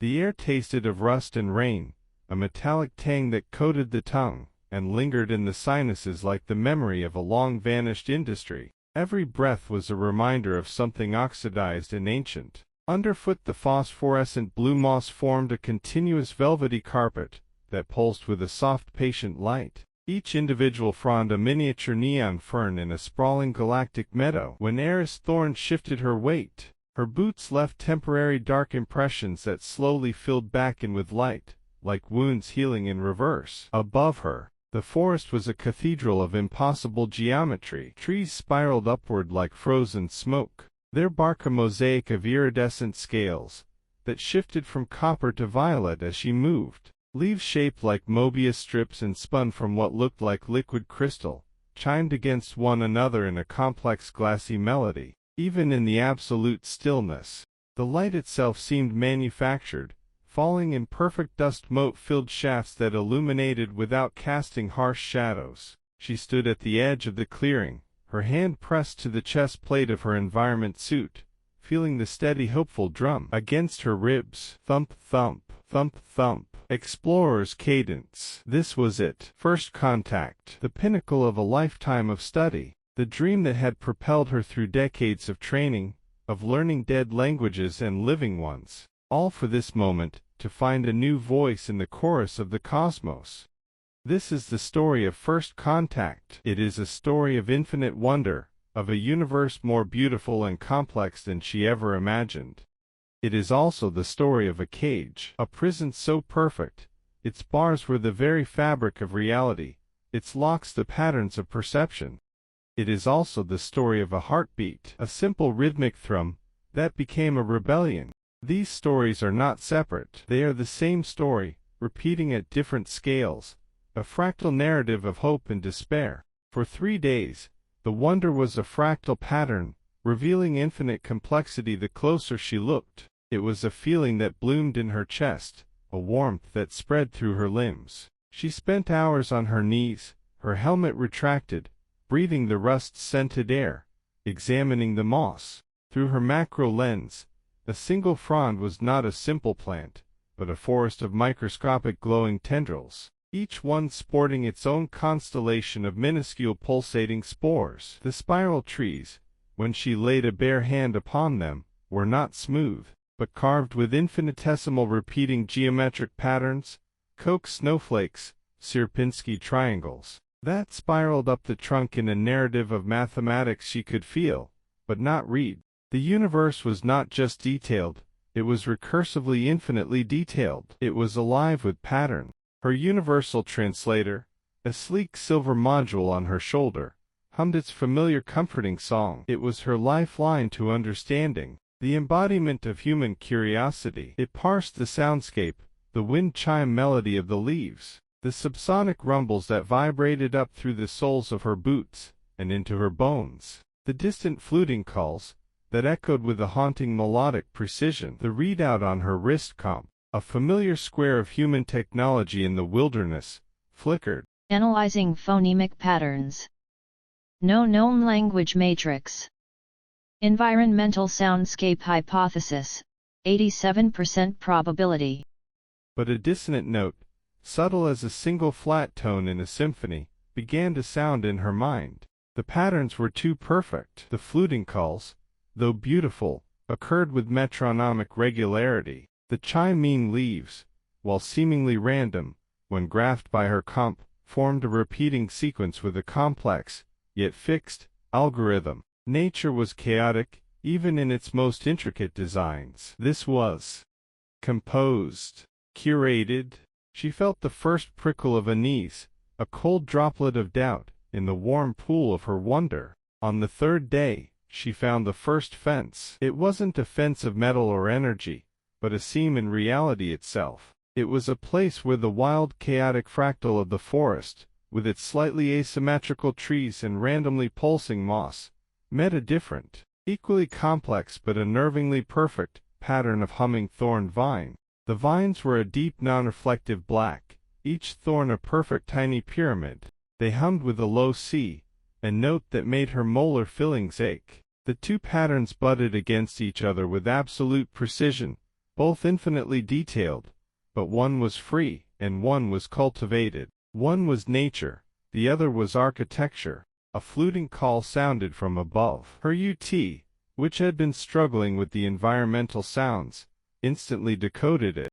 The air tasted of rust and rain, a metallic tang that coated the tongue and lingered in the sinuses like the memory of a long-vanished industry. Every breath was a reminder of something oxidized and ancient. Underfoot the phosphorescent blue moss formed a continuous velvety carpet that pulsed with a soft patient light. Each individual frond a miniature neon fern in a sprawling galactic meadow. When Aris Thorne shifted her weight, her boots left temporary dark impressions that slowly filled back in with light, like wounds healing in reverse. Above her, the forest was a cathedral of impossible geometry. Trees spiraled upward like frozen smoke, their bark a mosaic of iridescent scales that shifted from copper to violet as she moved. Leaves shaped like Mobius strips and spun from what looked like liquid crystal, chimed against one another in a complex glassy melody. Even in the absolute stillness, the light itself seemed manufactured, falling in perfect dust mote-filled shafts that illuminated without casting harsh shadows. She stood at the edge of the clearing, her hand pressed to the chest plate of her environment suit, feeling the steady hopeful drum against her ribs. Thump, thump, thump, thump. Explorer's cadence. This was it. First contact. The pinnacle of a lifetime of study. The dream that had propelled her through decades of training, of learning dead languages and living ones. All for this moment, to find a new voice in the chorus of the cosmos. This is the story of first contact. It is a story of infinite wonder, of a universe more beautiful and complex than she ever imagined. It is also the story of a cage, a prison so perfect, its bars were the very fabric of reality, its locks the patterns of perception. It is also the story of a heartbeat, a simple rhythmic thrum, that became a rebellion. These stories are not separate. They are the same story, repeating at different scales, a fractal narrative of hope and despair. For 3 days, the wonder was a fractal pattern, revealing infinite complexity the closer she looked. It was a feeling that bloomed in her chest, a warmth that spread through her limbs. She spent hours on her knees, her helmet retracted, breathing the rust-scented air, examining the moss. Through her macro lens, a single frond was not a simple plant, but a forest of microscopic glowing tendrils, each one sporting its own constellation of minuscule pulsating spores. The spiral trees, when she laid a bare hand upon them, were not smooth, but carved with infinitesimal repeating geometric patterns, Koch snowflakes, Sierpinski triangles, that spiraled up the trunk in a narrative of mathematics she could feel, but not read. The universe was not just detailed, it was recursively infinitely detailed. It was alive with pattern. Her universal translator, a sleek silver module on her shoulder, hummed its familiar comforting song. It was her lifeline to understanding, the embodiment of human curiosity. It parsed the soundscape, the wind chime melody of the leaves, the subsonic rumbles that vibrated up through the soles of her boots and into her bones, the distant fluting calls that echoed with a haunting melodic precision. The readout on her wrist comp, a familiar square of human technology in the wilderness, flickered. Analyzing phonemic patterns. No known language matrix. Environmental soundscape hypothesis. 87% probability. But a dissonant note, subtle as a single flat tone in a symphony, began to sound in her mind. The patterns were too perfect. The fluting calls, though beautiful, occurred with metronomic regularity. The chiming leaves, while seemingly random, when graphed by her comp, formed a repeating sequence with a complex, yet fixed, algorithm. Nature was chaotic, even in its most intricate designs. This was composed, curated. She felt the first prickle of unease, a cold droplet of doubt, in the warm pool of her wonder. On the 3rd day, she found the first fence. It wasn't a fence of metal or energy, but a seam in reality itself. It was a place where the wild, chaotic fractal of the forest, with its slightly asymmetrical trees and randomly pulsing moss, met a different, equally complex but unnervingly perfect, pattern of humming thorn vine. The vines were a deep non-reflective black, each thorn a perfect tiny pyramid. They hummed with a low C, a note that made her molar fillings ache. The two patterns butted against each other with absolute precision, both infinitely detailed, but one was free, and one was cultivated. One was nature, the other was architecture. A fluting call sounded from above. Her UT, which had been struggling with the environmental sounds, instantly decoded it.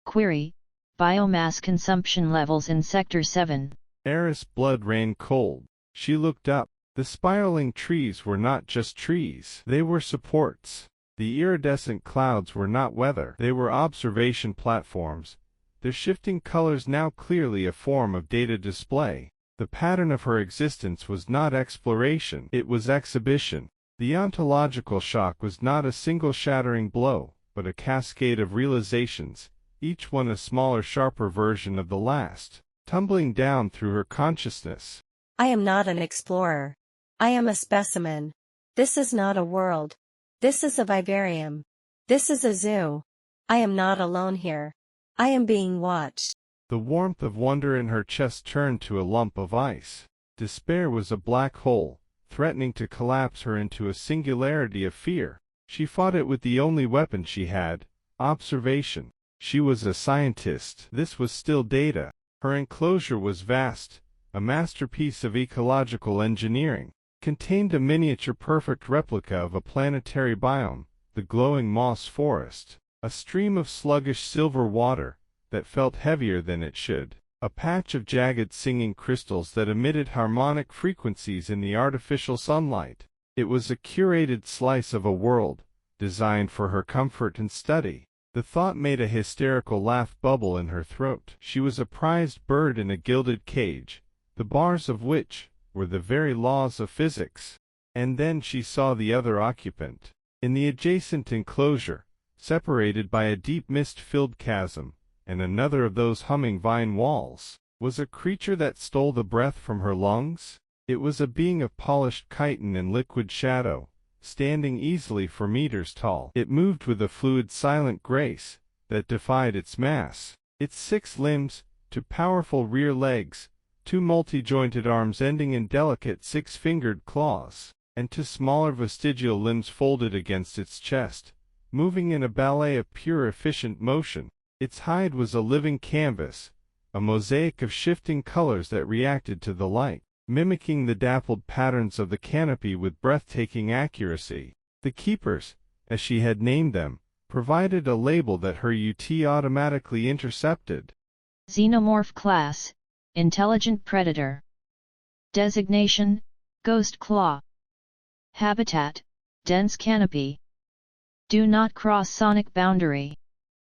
Query: biomass consumption levels in Sector 7. Aris' blood ran cold. She looked up. The spiraling trees were not just trees. They were supports. The iridescent clouds were not weather. They were observation platforms, their shifting colors now clearly a form of data display. The pattern of her existence was not exploration, it was exhibition. The ontological shock was not a single shattering blow, but a cascade of realizations, each one a smaller, sharper version of the last, tumbling down through her consciousness. I am not an explorer. I am a specimen. This is not a world. This is a vivarium. This is a zoo. I am not alone here. I am being watched. The warmth of wonder in her chest turned to a lump of ice. Despair was a black hole, threatening to collapse her into a singularity of fear. She fought it with the only weapon she had, observation. She was a scientist. This was still data. Her enclosure was vast, a masterpiece of ecological engineering. Contained a miniature perfect replica of a planetary biome, the glowing moss forest, a stream of sluggish silver water that felt heavier than it should, a patch of jagged singing crystals that emitted harmonic frequencies in the artificial sunlight. It was a curated slice of a world, designed for her comfort and study. The thought made a hysterical laugh bubble in her throat. She was a prized bird in a gilded cage, the bars of which were the very laws of physics. And then she saw the other occupant. In the adjacent enclosure, separated by a deep mist-filled chasm, and another of those humming vine walls, was a creature that stole the breath from her lungs. It was a being of polished chitin and liquid shadow, standing easily for meters tall. It moved with a fluid silent grace that defied its mass. Its 6 limbs, 2 powerful rear legs, 2 multi-jointed arms ending in delicate 6-fingered claws, and 2 smaller vestigial limbs folded against its chest, moving in a ballet of pure efficient motion. Its hide was a living canvas, a mosaic of shifting colors that reacted to the light, mimicking the dappled patterns of the canopy with breathtaking accuracy. The keepers, as she had named them, provided a label that her UT automatically intercepted. Xenomorph class, Intelligent Predator. Designation, Ghost Claw. Habitat, Dense Canopy. Do not cross sonic boundary.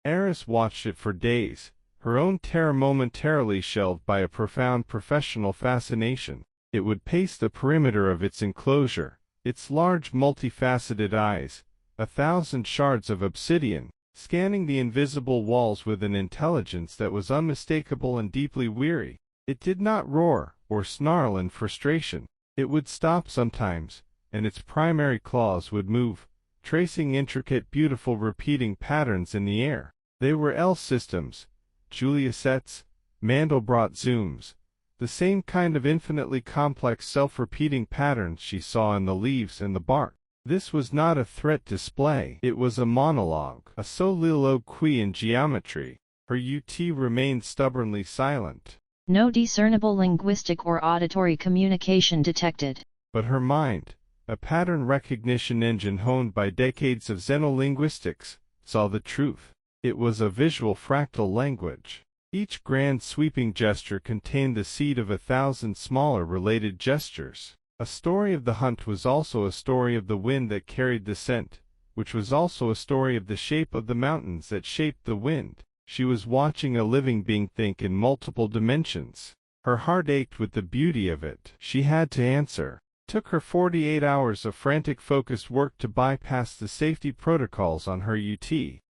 Aris watched it for days, her own terror momentarily shelved by a profound professional fascination. It would pace the perimeter of its enclosure, its large multifaceted eyes, 1,000 shards of obsidian, scanning the invisible walls with an intelligence that was unmistakable and deeply weary. It did not roar or snarl in frustration. It would stop sometimes, and its primary claws would move, tracing intricate, beautiful repeating patterns in the air. They were L systems, Juliusets, Mandelbrot zooms, the same kind of infinitely complex self-repeating patterns she saw in the leaves and the bark. This was not a threat display. It was a monologue, a soliloquy in geometry. Her UT remained stubbornly silent. No discernible linguistic or auditory communication detected. But her mind, a pattern recognition engine honed by decades of xenolinguistics, saw the truth. It was a visual fractal language. Each grand sweeping gesture contained the seed of 1,000 smaller related gestures. A story of the hunt was also a story of the wind that carried the scent, which was also a story of the shape of the mountains that shaped the wind. She was watching a living being think in multiple dimensions. Her heart ached with the beauty of it. She had to answer. Took her 48 hours of frantic focused work to bypass the safety protocols on her UT.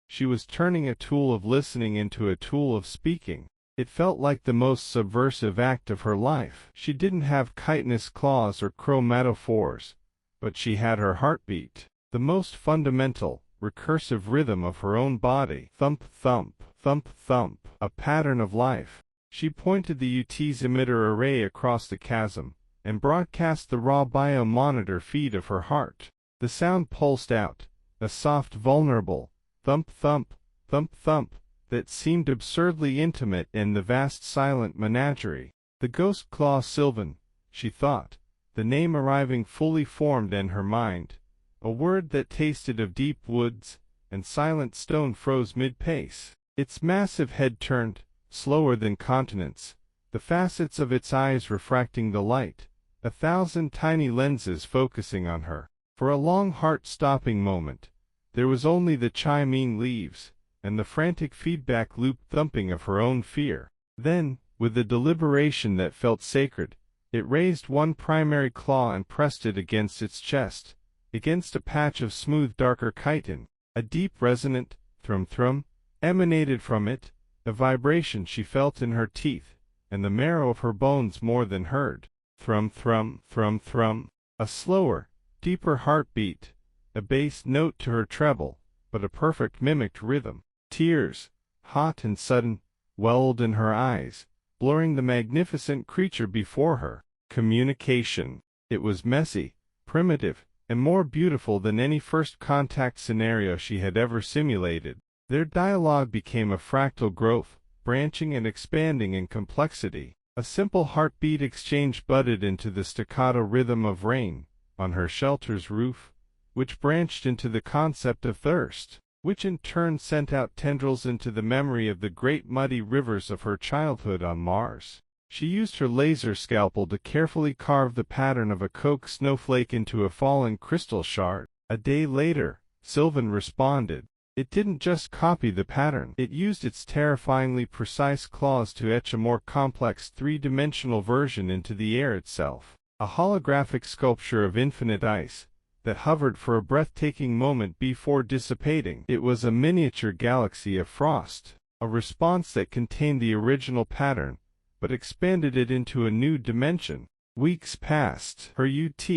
She was turning a tool of listening into a tool of speaking. It felt like the most subversive act of her life. She didn't have chitinous claws or chromatophores, but she had her heartbeat, the most fundamental, recursive rhythm of her own body. Thump, thump, thump, thump, a pattern of life. She pointed the UT's emitter array across the chasm, and broadcast the raw biomonitor feed of her heart. The sound pulsed out, a soft, vulnerable thump thump, thump thump, that seemed absurdly intimate in the vast silent menagerie. The ghost claw Sylvan, she thought, the name arriving fully formed in her mind, a word that tasted of deep woods, and silent stone froze mid-pace. Its massive head turned, slower than continents, the facets of its eyes refracting the light, 1,000 tiny lenses focusing on her. For a long heart-stopping moment, there was only the chiming leaves, and the frantic feedback loop thumping of her own fear. Then, with a deliberation that felt sacred, it raised one primary claw and pressed it against its chest, against a patch of smooth darker chitin. A deep resonant thrum-thrum emanated from it, a vibration she felt in her teeth, and the marrow of her bones more than heard. Thrum-thrum, thrum-thrum, a slower, deeper heartbeat, a bass note to her treble, but a perfect mimicked rhythm. Tears, hot and sudden, welled in her eyes, blurring the magnificent creature before her. Communication. It was messy, primitive, and more beautiful than any first contact scenario she had ever simulated. Their dialogue became a fractal growth, branching and expanding in complexity. A simple heartbeat exchange budded into the staccato rhythm of rain on her shelter's roof, which branched into the concept of thirst, which in turn sent out tendrils into the memory of the great muddy rivers of her childhood on Mars. She used her laser scalpel to carefully carve the pattern of a Coke snowflake into a fallen crystal shard. A day later, Sylvan responded. It didn't just copy the pattern. It used its terrifyingly precise claws to etch a more complex three-dimensional version into the air itself. A holographic sculpture of infinite ice that hovered for a breathtaking moment before dissipating. It was a miniature galaxy of frost, a response that contained the original pattern, but expanded it into a new dimension. Weeks passed. Her UT,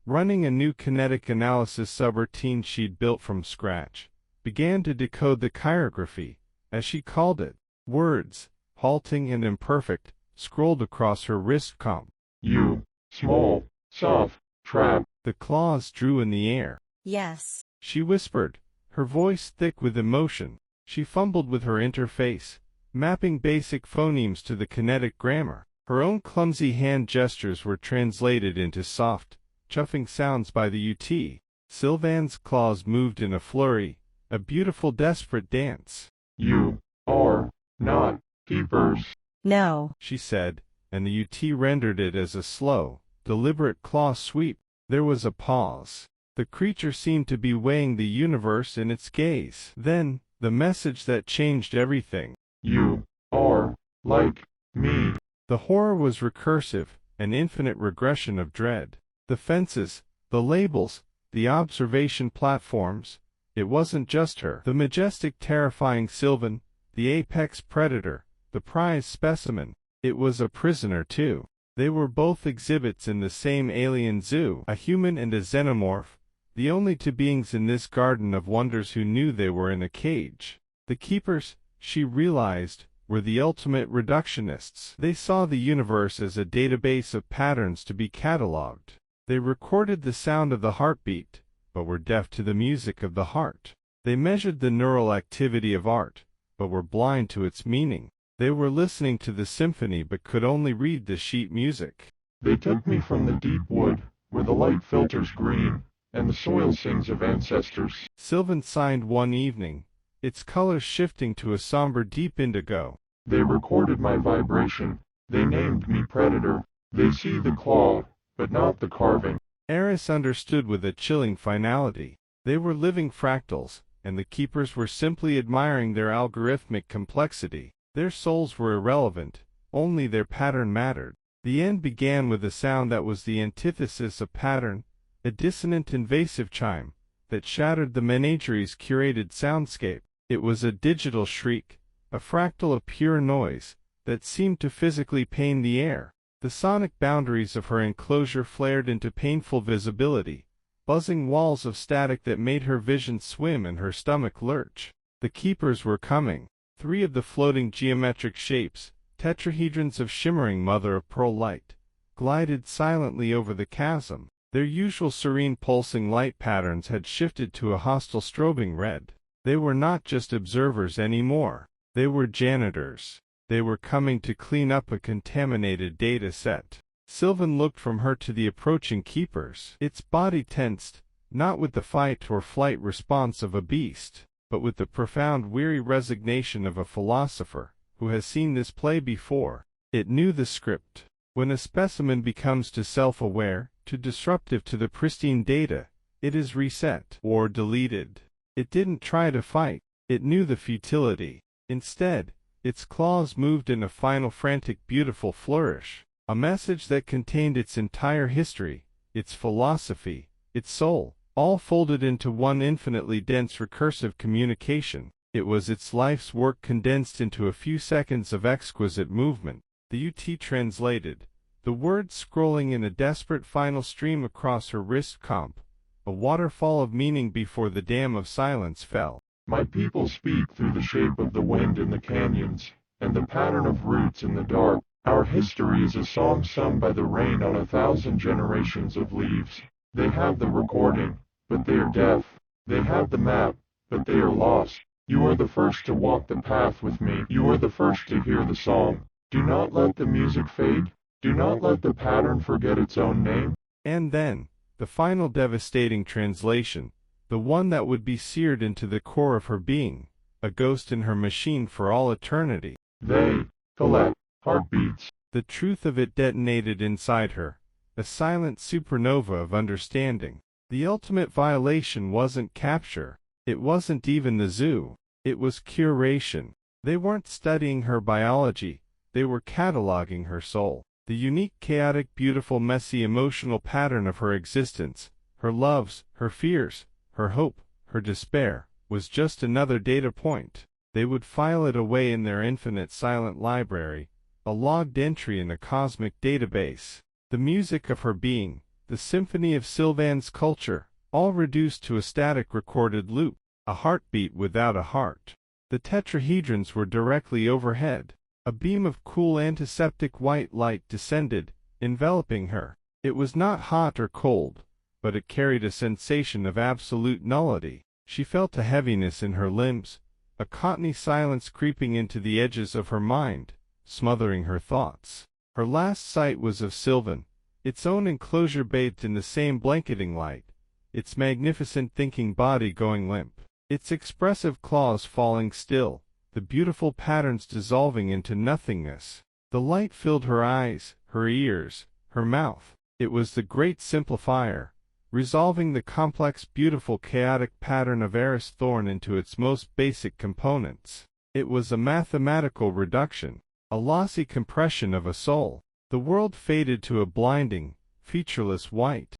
running a new kinetic analysis subroutine she'd built from scratch, began to decode the chirography, as she called it. Words, halting and imperfect, scrolled across her wrist comp. You, small, soft, trap. The claws drew in the air. Yes. She whispered, her voice thick with emotion. She fumbled with her interface, mapping basic phonemes to the kinetic grammar. Her own clumsy hand gestures were translated into soft, chuffing sounds by the UT. Sylvan's claws moved in a flurry, a beautiful desperate dance. You are not keepers. No. She said, and the UT rendered it as a slow, deliberate claw sweep. There was a pause. The creature seemed to be weighing the universe in its gaze. Then, the message that changed everything. You are like me. The horror was recursive, an infinite regression of dread. The fences, the labels, the observation platforms. It wasn't just her. The majestic, terrifying Sylvan, the apex predator, the prize specimen. It was a prisoner too. They were both exhibits in the same alien zoo, a human and a xenomorph, the only two beings in this garden of wonders who knew they were in a cage. The keepers, she realized, were the ultimate reductionists. They saw the universe as a database of patterns to be catalogued. They recorded the sound of the heartbeat, but were deaf to the music of the heart. They measured the neural activity of art, but were blind to its meaning. They were listening to the symphony but could only read the sheet music. They took me from the deep wood, where the light filters green, and the soil sings of ancestors. Sylvan signed one evening, its colors shifting to a somber deep indigo. They recorded my vibration. They named me Predator. They see the claw, but not the carving. Aris understood with a chilling finality. They were living fractals, and the keepers were simply admiring their algorithmic complexity. Their souls were irrelevant, only their pattern mattered. The end began with a sound that was the antithesis of pattern, a dissonant invasive chime, that shattered the Menagerie's curated soundscape. It was a digital shriek, a fractal of pure noise, that seemed to physically pain the air. The sonic boundaries of her enclosure flared into painful visibility, buzzing walls of static that made her vision swim and her stomach lurch. The keepers were coming. 3 of the floating geometric shapes, tetrahedrons of shimmering mother-of-pearl light, glided silently over the chasm. Their usual serene pulsing light patterns had shifted to a hostile strobing red. They were not just observers anymore. They were janitors. They were coming to clean up a contaminated data set. Sylvan looked from her to the approaching keepers. Its body tensed, not with the fight or flight response of a beast, but with the profound weary resignation of a philosopher who has seen this play before. It knew the script. When a specimen becomes too self-aware, too disruptive to the pristine data, it is reset or deleted. It didn't try to fight. It knew the futility. Instead, its claws moved in a final frantic beautiful flourish, a message that contained its entire history, its philosophy, its soul, all folded into one infinitely dense recursive communication. It was its life's work condensed into a few seconds of exquisite movement. The UT translated, the words scrolling in a desperate final stream across her wrist comp, a waterfall of meaning before the dam of silence fell. My people speak through the shape of the wind in the canyons, and the pattern of roots in the dark. Our history is a song sung by the rain on 1,000 generations of leaves. They have the recording, but they are deaf. They have the map, but they are lost. You are the first to walk the path with me. You are the first to hear the song. Do not let the music fade. Do not let the pattern forget its own name. And then, the final devastating translation, the one that would be seared into the core of her being, a ghost in her machine for all eternity. They collect heartbeats. The truth of it detonated inside her, a silent supernova of understanding. The ultimate violation wasn't capture. It wasn't even the zoo. It was curation. They weren't studying her biology. They were cataloging her soul. The unique, chaotic, beautiful, messy, emotional pattern of her existence, her loves, her fears, her hope, her despair, was just another data point. They would file it away in their infinite silent library, a logged entry in a cosmic database. The music of her being, the symphony of Sylvan's culture, all reduced to a static recorded loop, a heartbeat without a heart. The tetrahedrons were directly overhead. A beam of cool antiseptic white light descended, enveloping her. It was not hot or cold, but it carried a sensation of absolute nullity. She felt a heaviness in her limbs, a cottony silence creeping into the edges of her mind, smothering her thoughts. Her last sight was of Sylvan, its own enclosure bathed in the same blanketing light, its magnificent thinking body going limp, its expressive claws falling still, the beautiful patterns dissolving into nothingness. The light filled her eyes, her ears, her mouth. It was the great simplifier, resolving the complex, beautiful, chaotic pattern of Aris Thorne into its most basic components. It was a mathematical reduction, a lossy compression of a soul. The world faded to a blinding, featureless white.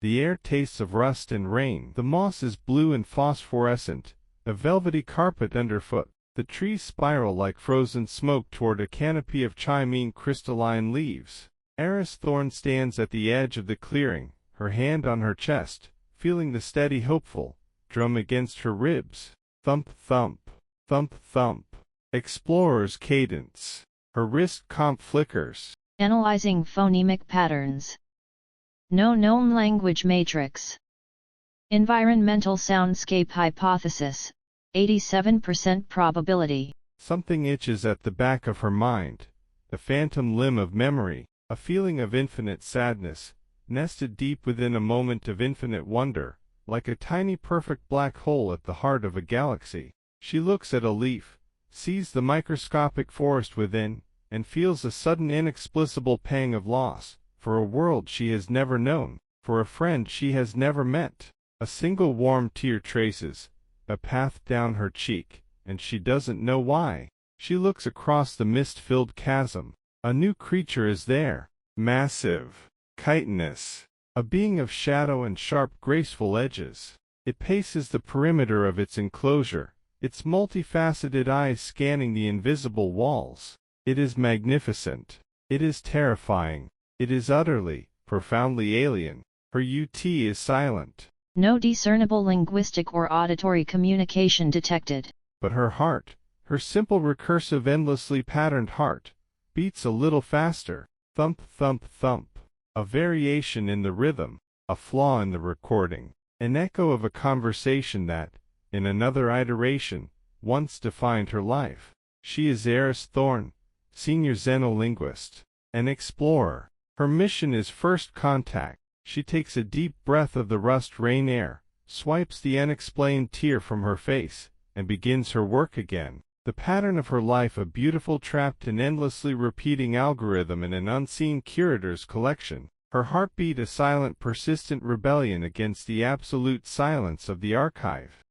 The air tastes of rust and rain. The moss is blue and phosphorescent, a velvety carpet underfoot. The trees spiral like frozen smoke toward a canopy of chimene crystalline leaves. Aris Thorne stands at the edge of the clearing, her hand on her chest, feeling the steady, hopeful drum against her ribs. Thump, thump, thump, thump. Explorer's cadence. Her wrist comp flickers. Analyzing phonemic patterns. No known language matrix. Environmental soundscape hypothesis. 87% probability. Something itches at the back of her mind, a phantom limb of memory, a feeling of infinite sadness, nested deep within a moment of infinite wonder, like a tiny perfect black hole at the heart of a galaxy. She looks at a leaf, sees the microscopic forest within, and feels a sudden inexplicable pang of loss, for a world she has never known, for a friend she has never met. A single warm tear traces a path down her cheek, and she doesn't know why. She looks across the mist-filled chasm. A new creature is there, massive, chitinous, a being of shadow and sharp, graceful edges. It paces the perimeter of its enclosure, its multifaceted eyes scanning the invisible walls. It is magnificent. It is terrifying. It is utterly, profoundly alien. Her UT is silent. No discernible linguistic or auditory communication detected. But her heart, her simple recursive endlessly patterned heart, beats a little faster. Thump, thump, thump. A variation in the rhythm, a flaw in the recording, an echo of a conversation that, in another iteration, once defined her life. She is Aris Thorne, senior Xenolinguist, an explorer. Her mission is first contact. She takes a deep breath of the rust-rain air, swipes the unexplained tear from her face, and begins her work again. The pattern of her life, a beautiful trapped and endlessly repeating algorithm in an unseen curator's collection. Her heartbeat, a silent persistent rebellion against the absolute silence of the archive.